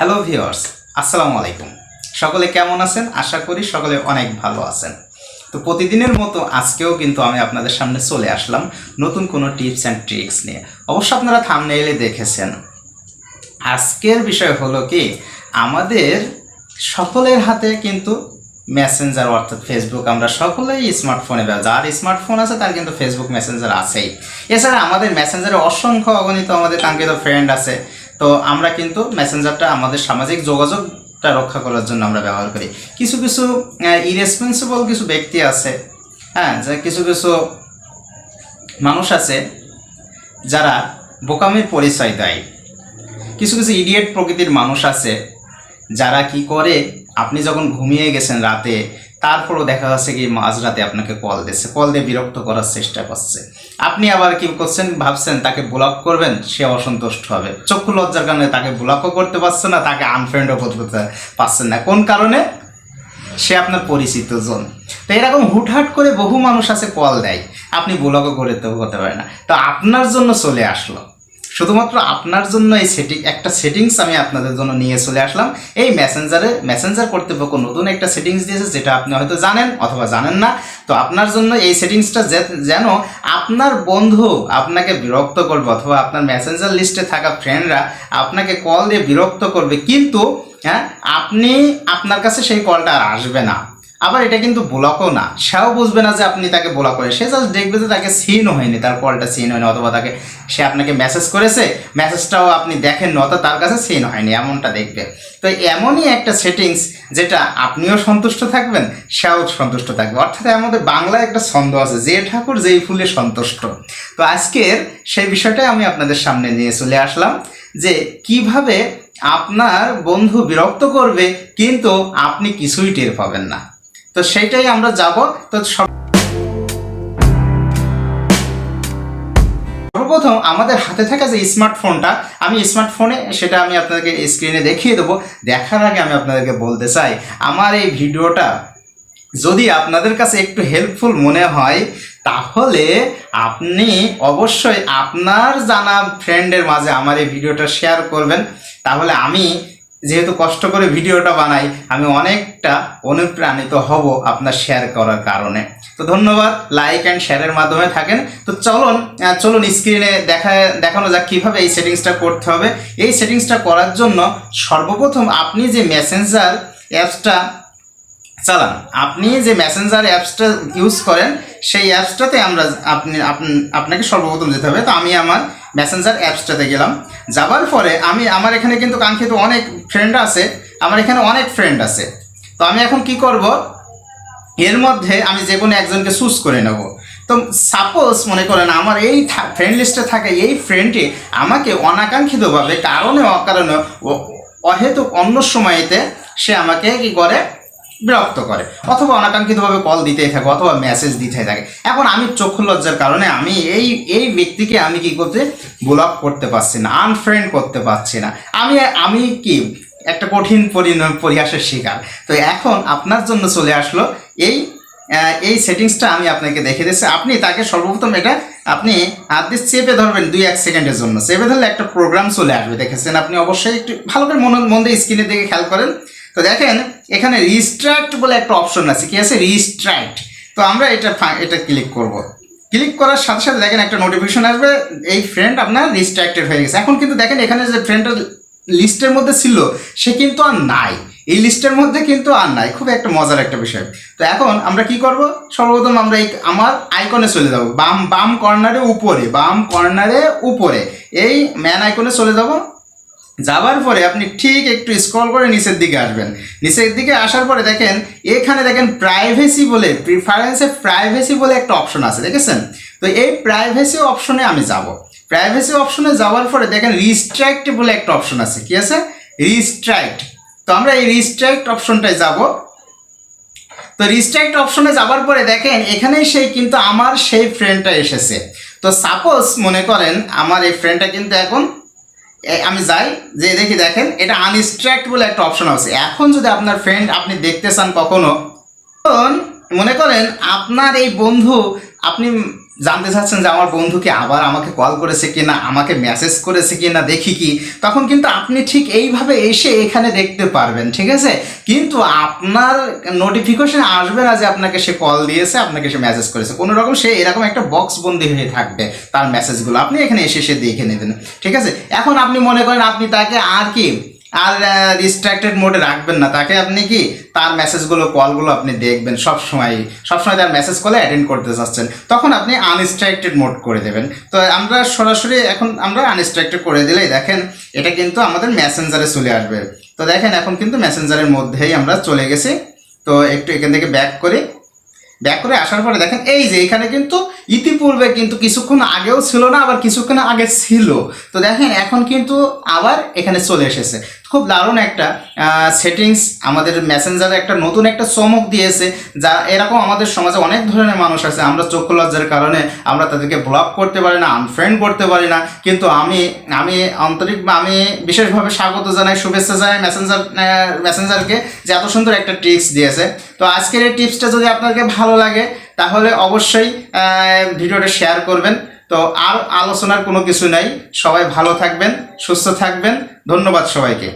Hello viewers, আসসালামু আলাইকুম। সকলে কেমন আছেন? আশা করি সকলে অনেক ভালো আছেন। তো প্রতিদিনের মতো আজকেও কিন্তু আমি আপনাদের সামনে চলে আসলাম নতুন কোনো টিপস অ্যান্ড ট্রিক্স নিয়ে। অবশ্য আপনারা থাম্বনেইলে দেখেছেন। আজকের বিষয় হলো কি, আমাদের সকলের হাতে কিন্তু মেসেঞ্জার অর্থাৎ ফেসবুক আমরা সকলেই স্মার্টফোনে যার স্মার্টফোন আছে তার কিন্তু ফেসবুক মেসেঞ্জার আছেই। এছাড়া আমাদের মেসেঞ্জারে অসংখ্য অগণিত আমাদের কাঙ্ক্ষিত ফ্রেন্ড আছে। তো আমরা কিন্তু মেসেঞ্জারটা আমাদের সামাজিক যোগাযোগটা রক্ষা করার জন্য আমরা ব্যবহার করি। কিছু কিছু ইরেসপন্সিবল কিছু ব্যক্তি আছে, যে কিছু কিছু মানুষ আছে যারা বোকামির পরিচয় দেয়। কিছু কিছু ইডিয়েট প্রকৃতির মানুষ আছে যারা কি করে, আপনি যখন ঘুমিয়ে গেছেন রাতে, তারপরও দেখা যাচ্ছে কি মাঝরাতে আপনাকে কল দিয়ে বিরক্ত করার চেষ্টা করছে। আপনি আবার কি করছেন, ভাবছেন তাকে ব্লক করবেন, সে অসন্তুষ্ট হবে। চক্ষু লজ্জার কারণে তাকে ব্লকও করতে পারছেন না, তাকে আনফ্রেন্ডও করতে পারছেন না। কোন কারণে? সে আপনার পরিচিত জন। তো এরকম হুটহাট করে বহু মানুষ আছে কল দেয়, আপনি ব্লকও করতে পারেন না। তো আপনার জন্য চলে আসলো, শুধুমাত্র আপনার জন্য এই একটা সেটিংস আমি আপনাদের জন্য নিয়ে চলে আসলাম। এই মেসেঞ্জার কর্তৃপক্ষ নতুন একটা সেটিংস দিয়েছে, যেটা আপনি হয়তো জানেন অথবা জানেন না। তো আপনার জন্য এই সেটিংসটা যেন আপনার বন্ধু আপনাকে বিরক্ত করবে অথবা আপনার মেসেঞ্জার লিস্টে থাকা ফ্রেন্ডরা আপনাকে কল দিয়ে বিরক্ত করবে, কিন্তু আপনার কাছে সেই কলটা আর আসবে না। আবার এটা কিন্তু ব্লকও না, সেও বুঝবে না যে আপনি তাকে ব্লক করে। সে জাস্ট দেখবে যে তাকে সিনও হয়নি, তার কলটা সিন হয়নি, অথবা সে আপনাকে মেসেজ করেছে, মেসেজটাও আপনি দেখেননি, অথবা তার কাছে সিন হয়নি, এমনটা দেখবে। তো এমনই একটা সেটিংস যেটা আপনিও সন্তুষ্ট থাকবেন, সেও সন্তুষ্ট থাকবে। অর্থাৎ আমাদের বাংলায় একটা ছন্দ আছে, যে ঠাকুর যেই ফুলে সন্তুষ্ট। তো আজকের সেই বিষয়টাই আমি আপনাদের সামনে নিয়ে চলে আসলাম, যে কিভাবে আপনার বন্ধু বিরক্ত করবে কিন্তু আপনি কিছুই টের পাবেন না। তো সেইটাই আমরা যাব। তো সর্বপ্রথম আমাদের হাতে থাকা যে স্মার্টফোনটা, আমি সেটা আমি আপনাদেরকে স্ক্রিনে দেখিয়ে দেবো। দেখার আগে আমি আপনাদেরকে বলতে চাই, আমার এই ভিডিওটা যদি আপনাদের কাছে একটু হেল্পফুল মনে হয়, তাহলে আপনি অবশ্যই আপনার জানা ফ্রেন্ডের মাঝে আমার এই ভিডিওটা শেয়ার করবেন। তাহলে আমি যেহেতু কষ্ট করে ভিডিওটা বানাই, আমি অনেকটা অনুপ্রাণিত হব আপনার শেয়ার করার কারণে। তো ধন্যবাদ, লাইক অ্যান্ড শেয়ারের মাধ্যমে থাকেন। তো চলুন স্ক্রিনে দেখানো যাক কীভাবে এই সেটিংসটা করতে হবে। এই সেটিংসটা করার জন্য সর্বপ্রথম আপনি যে মেসেঞ্জার অ্যাপসটা চালান, আপনি যে মেসেঞ্জার অ্যাপসটা ইউজ করেন, সেই অ্যাপসটাতে আপনাকে সর্বপ্রথম যেতে হবে। তো আমি আমার মেসেঞ্জার অ্যাপসটাতে গেলাম। যাবার পরে আমার এখানে কিন্তু কাঙ্ক্ষিত অনেক ফ্রেন্ড আছে, তো আমি এখন কি করব, এর মধ্যে আমি যে কোনো একজনকে চুজ করে নেব। তো সাপোজ মনে করেন আমার এই ফ্রেন্ড লিস্টে থাকা এই ফ্রেন্ডটি আমাকে অনাকাঙ্ক্ষিতভাবে কারণে অকারণে অহেতুক অন্য সময়তে সে আমাকে কি করে, বিরক্ত করে, অথবা অনাকাঙ্ক্ষিতভাবে কল দিতেই থাকে অথবা মেসেজ দিতেই থাকে। এখন আমি চক্ষু লজ্জার কারণে আমি এই ব্যক্তিকে আমি কি করতে, ব্লক করতে পারছি না, আনফ্রেন্ড করতে পারছি না। আমি কি একটা কঠিন পরিহাসের শিকার। তো এখন আপনার জন্য চলে আসলো এই সেটিংসটা আমি আপনাকে দেখে দিচ্ছি। আপনি তাকে সর্বপ্রথম এটা আপনি হাত দিয়ে চেপে ধরবেন 2-1 সেকেন্ডের জন্য। চেপে ধরলে একটা প্রোগ্রাম চলে আসবে, দেখেছেন আপনি অবশ্যই একটু ভালো করে মন দিয়ে স্ক্রিনের দিকে খেয়াল করেন। তো দেখেন এখানে রিস্ট্রাক্ট বলে একটা অপশন আছে, কি আছে, রিস্ট্রাক্ট। তো আমরা এটা ক্লিক করব। ক্লিক করার সাথে সাথে দেখেন একটা নোটিফিকেশন আসবে, এই ফ্রেন্ড আপনার রিস্ট্রাক্টেড হয়ে গেছে। এখন কিন্তু দেখেন এখানে যে ফ্রেন্ডটা লিস্টের মধ্যে ছিল সে কিন্তু আর নাই, এই লিস্টের মধ্যে কিন্তু আর নাই। খুব একটা মজার একটা বিষয়। তো এখন আমরা কি করব, সর্বপ্রথম আমরা আমার আইকনে চলে যাব, বাম কর্নারে উপরে এই ম্যান আইকনে চলে যাব। যাবার পরে আপনি ঠিক একটু স্ক্রল করে নিচের দিকে আসবেন। নিচের দিকে আসার পরে দেখেন এখানে দেখেন প্রাইভেসি বলে, প্রিফারেন্সে প্রাইভেসি বলে একটা অপশন আছে, দেখেছেন? তো এই প্রাইভেসি অপশনে আমি যাব। প্রাইভেসি অপশনে যাওয়ার পরে দেখেন রিস্ট্রাক্ট বলে একটা অপশন আছে, কি আছে, রিস্ট্রাক্ট। তো আমরা এই রিস্ট্রাক্ট অপশনটায় যাব। তো রিস্ট্রাক্ট অপশনে যাবার পরে দেখেন এখানেই কিন্তু আমার সেই ফ্রেন্ডটা এসেছে। তো সাপোজ মনে করেন আমার এই ফ্রেন্ডটা কিন্তু এখন আমি যাই, যে দেখি দেখেন এটা আনরিস্ট্রাক্ট বলে একটা অপশন আছে। এখন যদি আপনার ফ্রেন্ড আপনি দেখতে চান কখনো, মনে করেন আপনার এই বন্ধু আপনি জানতে চাচ্ছেন যে আমার বন্ধুকে আবার আমাকে কল করেছে কিনা, আমাকে মেসেজ করেছে কিনা দেখি কি, তখন কিন্তু আপনি ঠিক এইভাবে এসে এখানে দেখতে পারবেন, ঠিক আছে। কিন্তু আপনার নোটিফিকেশন আসবে না যে আপনাকে সে কল দিয়েছে, আপনাকে সে মেসেজ করেছে, কোনো রকম সে এরকম একটা বক্স বন্দি হয়ে থাকবে তার মেসেজগুলো, আপনি এখানে এসে সে দেখে নেবেন, ঠিক আছে। এখন আপনি মনে করেন আপনি তাকে আর কি আর রিস্ট্রিক্টেড মোডে রাখবেন না, তাকে আপনি কি তার মেসেজগুলো কলগুলো আপনি দেখবেন সবসময়, সবসময় তার মেসেজ কলে অ্যাটেন্ড করতে চাচ্ছেন, তখন আপনি আনরিস্ট্রিক্টেড মোড করে দেবেন। তো আমরা সরাসরি এখন আমরা আনরিস্ট্রিক্টেড করে দিলেই দেখেন এটা কিন্তু আমাদের মেসেঞ্জারে চলে আসবে। তো দেখেন এখন কিন্তু মেসেঞ্জারের মধ্যেই আমরা চলে গেছি। তো একটু এখান থেকে ব্যাক করে আসার পরে দেখেন এই যে এখানে কিন্তু ইতিপূর্বে কিন্তু কিছুক্ষণ আগেও ছিল না, আবার কিছুক্ষণ আগে ছিল। তো দেখেন এখন কিন্তু আবার এখানে চলে এসেছে। খুব দারুণ একটা সেটিংস আমাদের মেসেঞ্জারে একটা নতুন একটা চমক দিয়েছে, যা এরকম আমাদের সমাজে অনেক ধরনের মানুষ আছে, আমরা চক্ষু লজ্জার কারণে আমরা তাদেরকে ব্লক করতে পারি না, আনফ্রেন্ড করতে পারি না। কিন্তু আমি আমি বিশেষভাবে স্বাগত জানাই, শুভেচ্ছা জানাই মেসেঞ্জারকে যে এত সুন্দর একটা টিপস দিয়েছে। তো আজকের এই টিপসটা যদি আপনাকে ভালো লাগে তাহলে অবশ্যই ভিডিওটা শেয়ার করবেন। তো আর আলোচনার কোনো কিছু নাই, সবাই ভালো থাকবেন, সুস্থ থাকবেন, ধন্যবাদ সবাইকে।